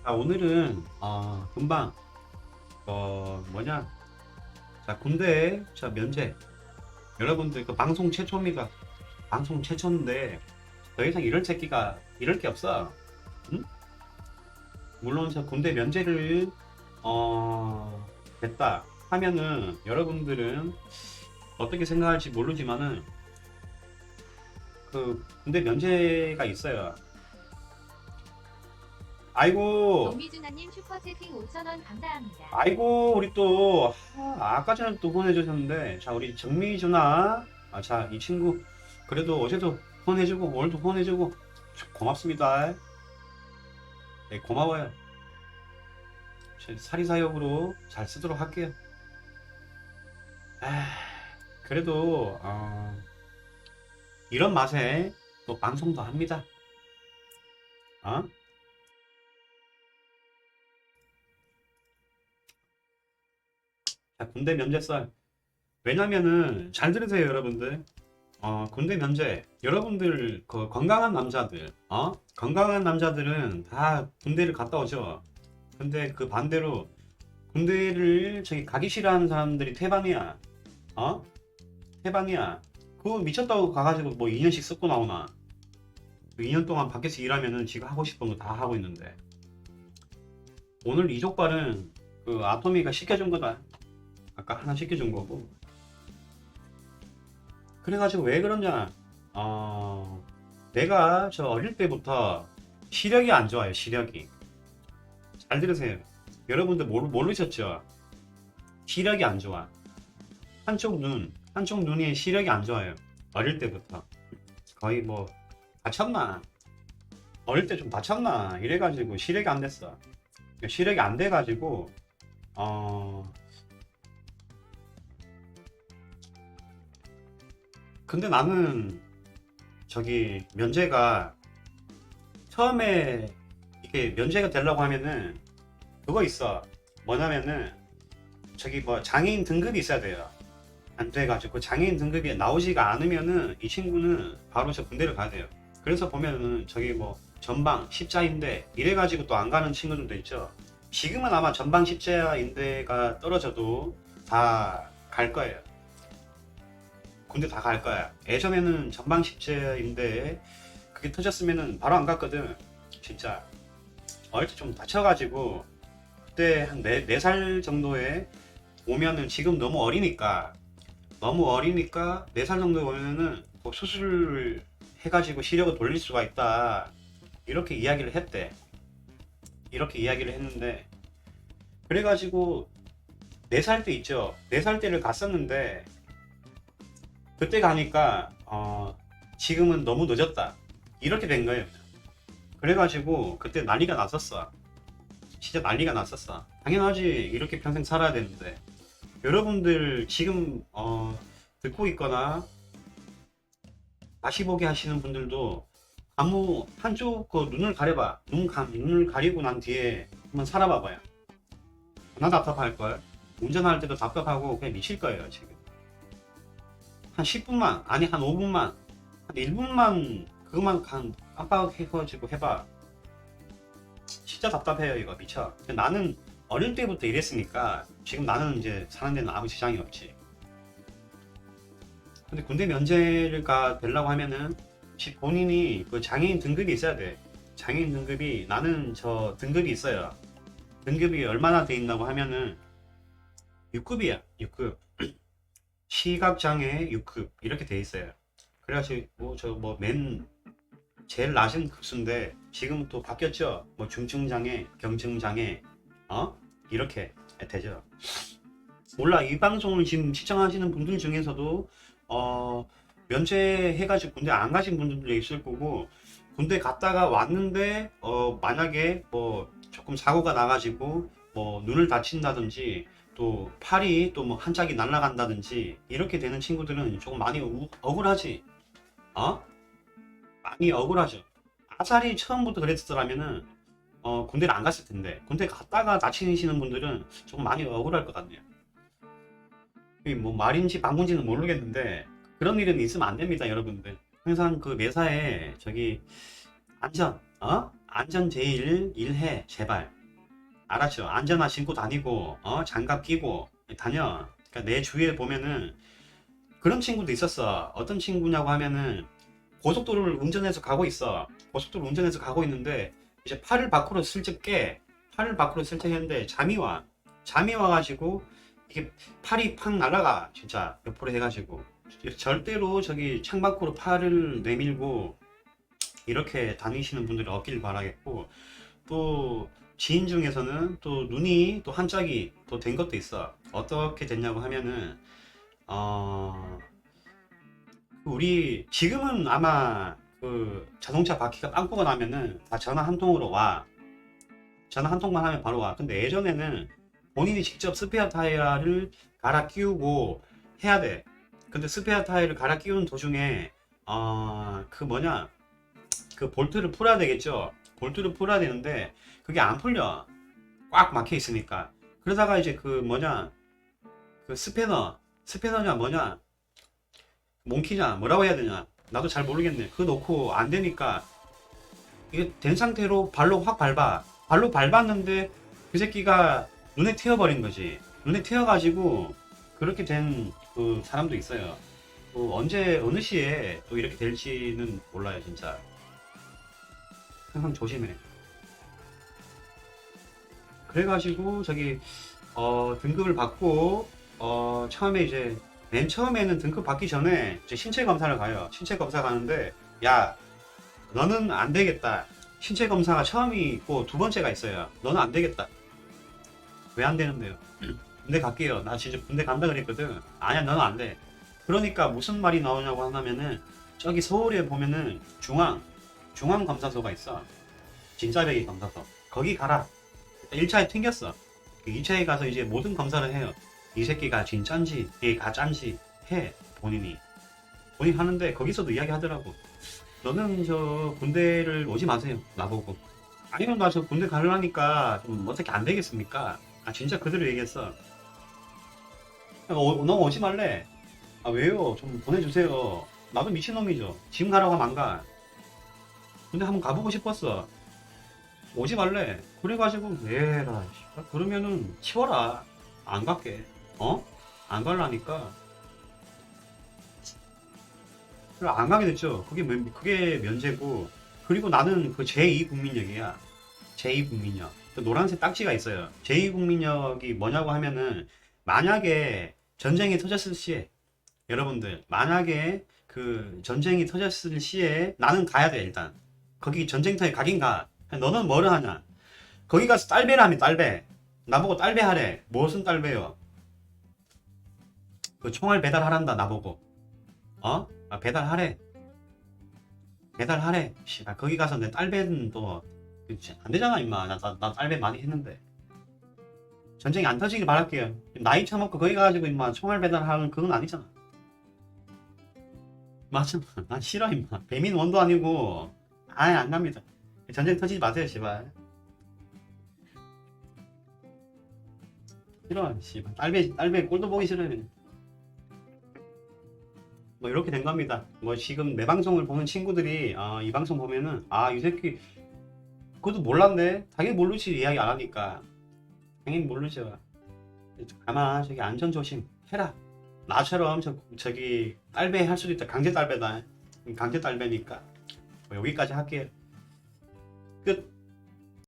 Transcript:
오늘은 금방 뭐냐, 자 군대 자 면제, 여러분들 그 방송 최초입니다. 방송 최초인데 더 이상 이럴 새끼가 이럴 게 없어. 응? 물론 저 군대 면제를 됐다 하면은 여러분들은 어떻게 생각할지 모르지만은 그 군대 면제가 있어요. 아이고, 정미준아님 슈퍼채팅 5,000원 감사합니다. 아이고, 우리 또 아까 전에 또 보내주셨는데, 자 우리 정미준아, 자 이 친구 그래도 어제도 보내주고 오늘도 보내주고 고맙습니다. 네, 고마워요. 사리사욕으로 잘 쓰도록 할게요. 그래도 이런 맛에 또 방송도 합니다. 어? 자, 군대 면제썰. 왜냐면은 잘 들으세요, 여러분들. 군대 면제. 여러분들 그 건강한 남자들, 건강한 남자들은 다 군대를 갔다 오죠. 근데 그 반대로 군대를 저기 가기 싫어하는 사람들이 태반이야. 어? 태반이야. 그거 미쳤다고 가가지고 뭐 2년씩 썩고 나오나. 그 2년 동안 밖에서 일하면은 지가 하고 싶은 거 다 하고 있는데. 오늘 이 족발은 그 아토미가 시켜준 거다. 아까 하나 시켜준 거고. 그래가지고 왜 그러냐. 내가 저 어릴 때부터 시력이 안 좋아요, 시력이. 잘 들으세요. 여러분들 모르셨죠? 시력이 안 좋아. 한쪽 눈이 시력이 안 좋아요. 어릴 때부터. 거의 뭐, 다쳤나? 어릴 때 좀 다쳤나? 이래가지고 시력이 안 됐어. 시력이 안 돼가지고, 근데 나는 저기 면제가 처음에 이게 면제가 되려고 하면은 그거 있어. 뭐냐면은 저기 뭐 장애인 등급이 있어야 돼요. 안 돼가지고 장애인 등급이 나오지가 않으면은 이 친구는 바로 저 군대를 가야 돼요. 그래서 보면은 저기 뭐 전방 십자인대 이래가지고 또 안 가는 친구들도 있죠. 지금은 아마 전방 십자인대가 떨어져도 다 갈 거예요. 군대 다 갈 거야. 예전에는 전방 십자인대 그게 터졌으면은 바로 안 갔거든. 진짜 어릴 때 좀 다쳐가지고 그때 한 4살 정도에 오면은 지금 너무 어리니까 4살 정도에 오면은 뭐 수술을 해가지고 시력을 돌릴 수가 있다. 이렇게 이야기를 했대. 이렇게 이야기를 했는데 그래가지고 4살 때 있죠. 4살 때를 갔었는데 그때 가니까 지금은 너무 늦었다. 이렇게 된 거예요. 그래가지고 그때 난리가 났었어. 진짜 난리가 났었어. 당연하지. 이렇게 평생 살아야 되는데. 여러분들 지금 듣고 있거나 다시 보기 하시는 분들도 아무 한쪽 그 눈을 가려봐. 눈을 가리고 난 뒤에 한번 살아봐봐요. 나 답답할걸. 운전할 때도 답답하고 그냥 미칠 거예요 지금. 한 10분만, 아니 한 5분만, 한 1분만 그것만 깜빡해가지고 해봐. 진짜 답답해요 이거. 미쳐. 나는 어릴 때부터 이랬으니까 지금 나는 이제 사는 데는 아무 지장이 없지. 근데 군대 면제가 되려고 하면은 본인이 그 장애인 등급이 있어야 돼. 장애인 등급이, 나는 저 등급이 있어요. 등급이 얼마나 돼 있나고 하면은 6급이야. 6급. 시각장애 6급 이렇게 돼 있어요. 그래가지고 저 뭐 제일 낮은 급수인데 지금 또 바뀌었죠. 뭐 중증장애, 경증장애, 이렇게 되죠. 몰라, 이 방송을 지금 시청하시는 분들 중에서도 면제해가지고 군대 안 가신 분들도 있을 거고, 군대 갔다가 왔는데 만약에 뭐 조금 사고가 나가지고 뭐 눈을 다친다든지 또 팔이 또 뭐 한 짝이 날아간다든지 이렇게 되는 친구들은 조금 많이 억울하지. 많이 억울하죠. 아사리 처음부터 그랬더라면은 군대를 안 갔을 텐데, 군대 갔다가 다치시는 분들은 조금 많이 억울할 것 같네요. 이게 뭐 말인지 방문지는 모르겠는데 그런 일은 있으면 안 됩니다, 여러분들. 항상 그 매사에 저기 안전, 안전 제일 일해 제발. 알았죠? 안전화 신고 다니고 장갑 끼고 다녀. 그러니까 내 주위에 보면은 그런 친구도 있었어. 어떤 친구냐고 하면은 고속도로를 운전해서 가고 있어. 고속도로 운전해서 가고 있는데 이제 팔을 밖으로 슬쩍 깨. 팔을 밖으로 슬쩍 했는데 잠이 와. 잠이 와가지고 이게 팔이 팍 날아가. 진짜 옆으로 해가지고 절대로 저기 창밖으로 팔을 내밀고 이렇게 다니시는 분들이 없길 바라겠고, 또 지인 중에서는 또 눈이 또 한 짝이 또 된 것도 있어. 어떻게 됐냐고 하면은 우리 지금은 아마 그 자동차 바퀴가 빵꾸가 나면은 다 전화 한 통으로 와. 전화 한 통만 하면 바로 와. 근데 예전에는 본인이 직접 스페어 타이어를 갈아 끼우고 해야 돼. 근데 스페어 타이어를 갈아 끼우는 도중에 그 뭐냐, 그 볼트를 풀어야 되겠죠. 볼트를 풀어야 되는데 그게 안 풀려. 꽉 막혀 있으니까. 그러다가 이제 그 뭐냐, 그 스패너냐 뭐냐, 몽키냐 뭐라고 해야 되냐, 나도 잘 모르겠네. 그거 놓고 안 되니까 이게 된 상태로 발로 확 밟아. 발로 밟았는데 그 새끼가 눈에 튀어버린 거지. 눈에 튀어가지고 그렇게 된 그 사람도 있어요. 또 언제 어느 시에 또 이렇게 될지는 몰라요 진짜. 항상 조심해. 그래가지고 저기 등급을 받고 처음에 이제 맨 처음에는 등급 받기 전에 이제 신체 검사를 가요. 신체 검사 가는데 야, 너는 안 되겠다. 신체 검사가 처음이 있고 두 번째가 있어요. 너는 안 되겠다. 왜 안 되는데요? 군대 갈게요. 나 진짜 군대 간다 그랬거든. 아니야, 너는 안 돼. 그러니까 무슨 말이 나오냐고 하면은 저기 서울에 보면은 중앙 검사소가 있어. 진짜배기 검사소. 거기 가라. 1차에 튕겼어. 2차에 가서 이제 모든 검사를 해요. 이 새끼가 진짠지, 얘가 짠지 해. 본인 하는데 거기서도 이야기 하더라고. 너는 저 군대를 오지 마세요. 나보고. 아니면 나 저 군대 가려니까 좀 어떻게 안 되겠습니까? 아, 진짜 그대로 얘기했어. 너 오지 말래. 아, 왜요? 좀 보내주세요. 나도 미친놈이죠. 지금 가라고 하면 안 가. 근데 한번 가보고 싶었어. 오지 말래. 그래가지고 에라 그러면은 치워라. 안 갈게. 안 갈라니까. 그래, 안 가게 됐죠. 그게 면제고. 그리고 나는 그 제2국민역이야. 제2국민역. 그 노란색 딱지가 있어요. 제2국민역이 뭐냐고 하면은 만약에 전쟁이 터졌을 시에, 여러분들 만약에 그 전쟁이 터졌을 시에 나는 가야 돼. 일단 거기 전쟁터에 가긴 가. 너는 뭐를 하냐? 거기 가서 딸배를 하면 딸배. 나보고 딸배 하래. 무슨 딸배요? 그 총알 배달하란다 나보고. 배달하래. 배달하래. 씨발 거기 가서 내 딸배는 또 안 되잖아 임마. 나 딸배 많이 했는데. 전쟁이 안 터지길 바랄게요. 나이 처먹고 거기 가가지고 임마 총알 배달하는 그건 아니잖아. 맞아. 난 싫어 임마. 배민 원도 아니고. 아예 안 갑니다. 전쟁 터지지 마세요 씨발. 싫어 씨발. 딸배 꼴도 보기 싫어요. 뭐 이렇게 된 겁니다. 뭐 지금 내 방송을 보는 친구들이 이 방송 보면은 이 새끼 그것도 몰랐네. 당연히 모르지. 이야기 안 하니까 당연히 모르죠. 아마 저기 안전 조심 해라. 나처럼 저기 딸배 할 수도 있다. 강제 딸배다. 강제 딸배니까 뭐 여기까지 할게요.